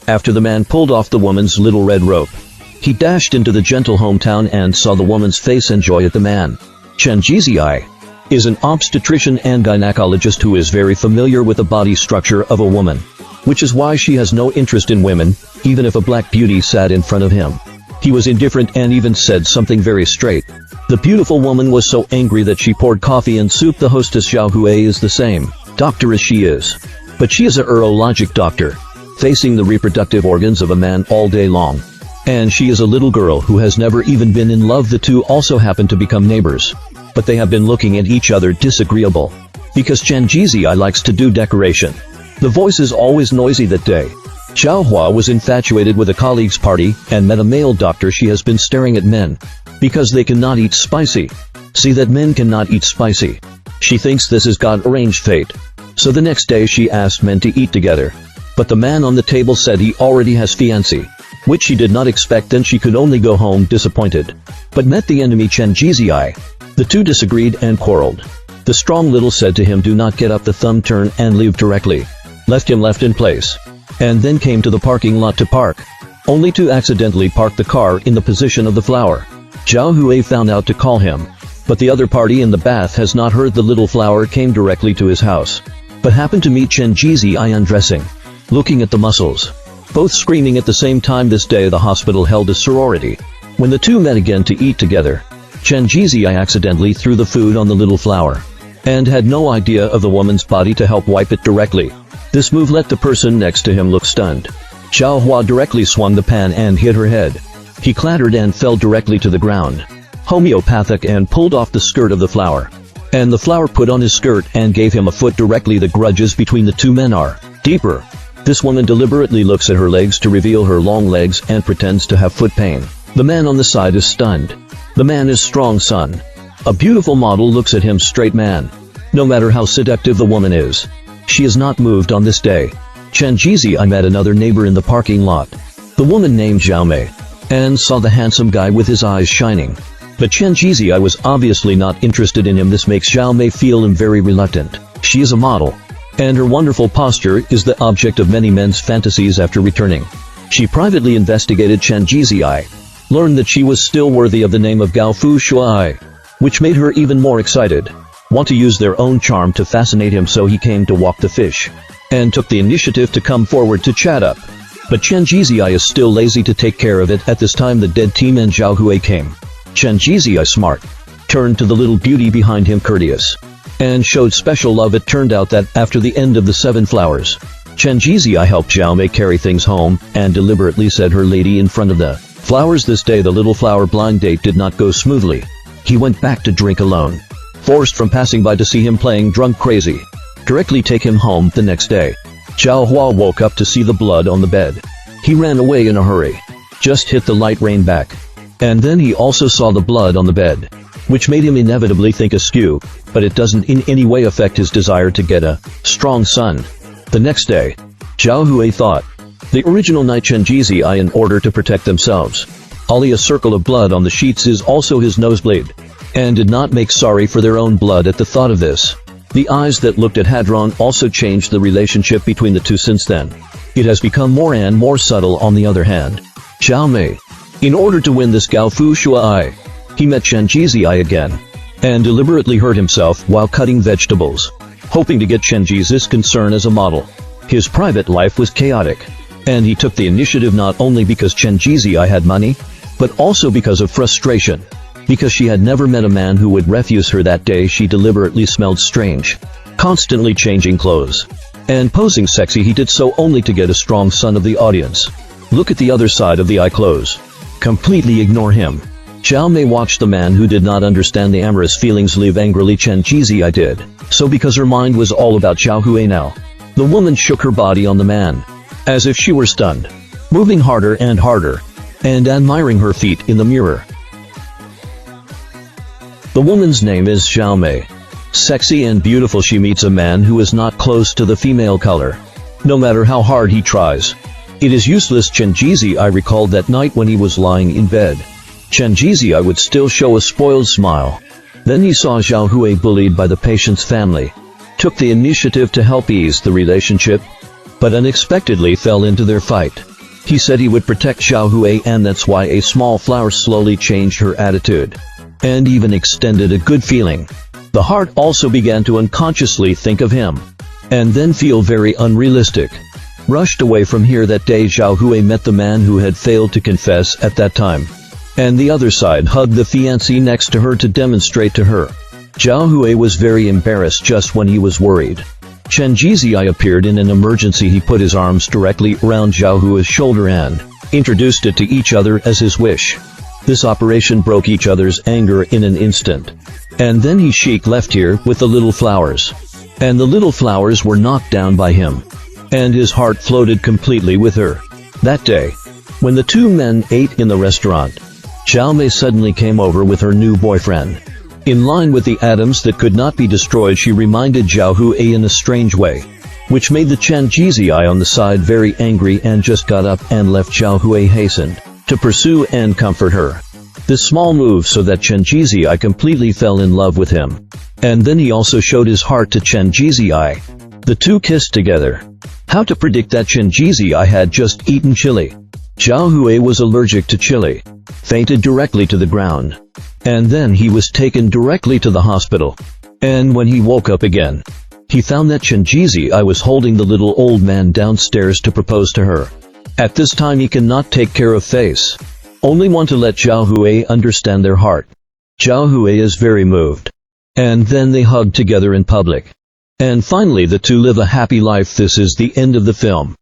After the man pulled off the woman's little red rope, he dashed into the gentle hometown and saw the woman's face and joy at the man. Chen Jizai is an obstetrician and gynecologist who is very familiar with the body structure of a woman, which is why she has no interest in women, even if a black beauty sat in front of him. He was indifferent and even said something very straight. The beautiful woman was so angry that she poured coffee and soup. The hostess Zhao Hui is the same doctor as she is, but she is a urologic doctor, facing the reproductive organs of a man all day long. And she is a little girl who has never even been in love. The two also happen to become neighbors, but they have been looking at each other disagreeable, because Chen Jizai likes to do decoration. The voice is always noisy that day. Xiao Hua was infatuated with a colleague's party and met a male doctor. She has been staring at men because they cannot eat spicy. See that men cannot eat spicy. She thinks this is God-arranged fate. So the next day she asked men to eat together. But the man on the table said he already has fiancé, which she did not expect. Then she could only go home disappointed. But met the enemy Chen Jizai. The two disagreed and quarreled. The strong little said to him, do not get up the thumb, turn and leave directly. Left him in place. And then came to the parking lot to park, only to accidentally park the car in the position of the flower. Zhao Hui found out to call him, but the other party in the bath has not heard. The little flower came directly to his house, but happened to meet Chen Jizai undressing, looking at the muscles, both screaming at the same time. This day the hospital held a sorority. When the two met again to eat together, Chen Jizai accidentally threw the food on the little flower, and had no idea of the woman's body to help wipe it directly. This move let the person next to him look stunned. Xiao Hua directly swung the pan and hit her head. He clattered and fell directly to the ground. Homeopathic and pulled off the skirt of the flower. And the flower put on his skirt and gave him a foot directly. The grudges between the two men are deeper. This woman deliberately looks at her legs to reveal her long legs and pretends to have foot pain. The man on the side is stunned. The man is strong son. A beautiful model looks at him. Straight man. No matter how seductive the woman is, she is not moved on this day. Chen Jizai met another neighbor in the parking lot. The woman named Zhao Mei, and saw the handsome guy with his eyes shining. But Chen Jizai was obviously not interested in him. This makes Zhao Mei feel very reluctant. She is a model, and her wonderful posture is the object of many men's fantasies. After returning, she privately investigated Chen Jizai, learned that she was still worthy of the name of Gao Fu Shuai, which made her even more excited. Want to use their own charm to fascinate him, so he came to walk the fish, and took the initiative to come forward to chat up. But Chen Jizai is still lazy to take care of it. At this time the dead team and Zhao Hui came. Chen Jizai, smart, turned to the little beauty behind him courteous, and showed special love. It turned out that after the end of the 7 flowers, Chen Jizai helped Zhao Mei carry things home, and deliberately said her lady in front of the flowers. This day the little flower blind date did not go smoothly. He went back to drink alone, forced from passing by to see him playing drunk crazy, directly take him home. The next day, Zhao Hua woke up to see the blood on the bed. He ran away in a hurry, just hit the light rain back, and then he also saw the blood on the bed, which made him inevitably think askew, but it doesn't in any way affect his desire to get a strong son. The next day, Zhao Hui thought, the original night Chen Jizai, in order to protect themselves, only a circle of blood on the sheets is also his nosebleed, and did not make sorry for their own blood at the thought of this. The eyes that looked at Hadron also changed the relationship between the two. Since then, it has become more and more subtle. On the other hand, Zhao Mei, in order to win this Gao Fu Shuai, he met Chen Jizai again, and deliberately hurt himself while cutting vegetables, hoping to get Chen Jizai's concern as a model. His private life was chaotic, and he took the initiative not only because Chen Jizai had money, but also because of frustration. Because she had never met a man who would refuse her. That day she deliberately smelled strange, constantly changing clothes, and posing sexy. He did so only to get a strong son of the audience. Look at the other side of the eye close. Completely ignore him. Zhao Mei watched the man who did not understand the amorous feelings leave angrily. Chen Jizai did so because her mind was all about Zhao Hui now. The woman shook her body on the man, as if she were stunned, moving harder and harder, and admiring her feet in the mirror. The woman's name is Zhao Mei. Sexy and beautiful, she meets a man who is not close to the female color. No matter how hard he tries, it is useless. Chen Jizai recalled that night when he was lying in bed. Chen Jizai would still show a spoiled smile. Then he saw Zhao Hui bullied by the patient's family, took the initiative to help ease the relationship, but unexpectedly fell into their fight. He said he would protect Zhao Hui, and that's why a small flower slowly changed her attitude, and even extended a good feeling. The heart also began to unconsciously think of him, and then feel very unrealistic. Rushed away from here that day, Zhao Hui met the man who had failed to confess at that time, and the other side hugged the fiancé next to her to demonstrate to her. Zhao Hui was very embarrassed just when he was worried. Chen Jizai appeared in an emergency. He put his arms directly around Zhao Hui's shoulder and introduced it to each other as his wish. This operation broke each other's anger in an instant. And then he Sheik left here with the little flowers. And the little flowers were knocked down by him. And his heart floated completely with her. That day, when the two men ate in the restaurant, Zhao Mei suddenly came over with her new boyfriend. In line with the atoms that could not be destroyed, she reminded Zhao Hui in a strange way, which made the Chen Jizai on the side very angry and just got up and left. Zhao Hui hastened to pursue and comfort her. This small move so that Chen Jizai completely fell in love with him. And then he also showed his heart to Chen Jizai. The two kissed together. How to predict that Chen Jizai had just eaten chili? Zhao Hui was allergic to chili, fainted directly to the ground. And then he was taken directly to the hospital. And when he woke up again, he found that Chen Jizai was holding the little old man downstairs to propose to her. At this time he cannot take care of face. Only want to let Zhao Hui understand their heart. Zhao Hui is very moved. And then they hug together in public. And finally the two live a happy life. This is the end of the film.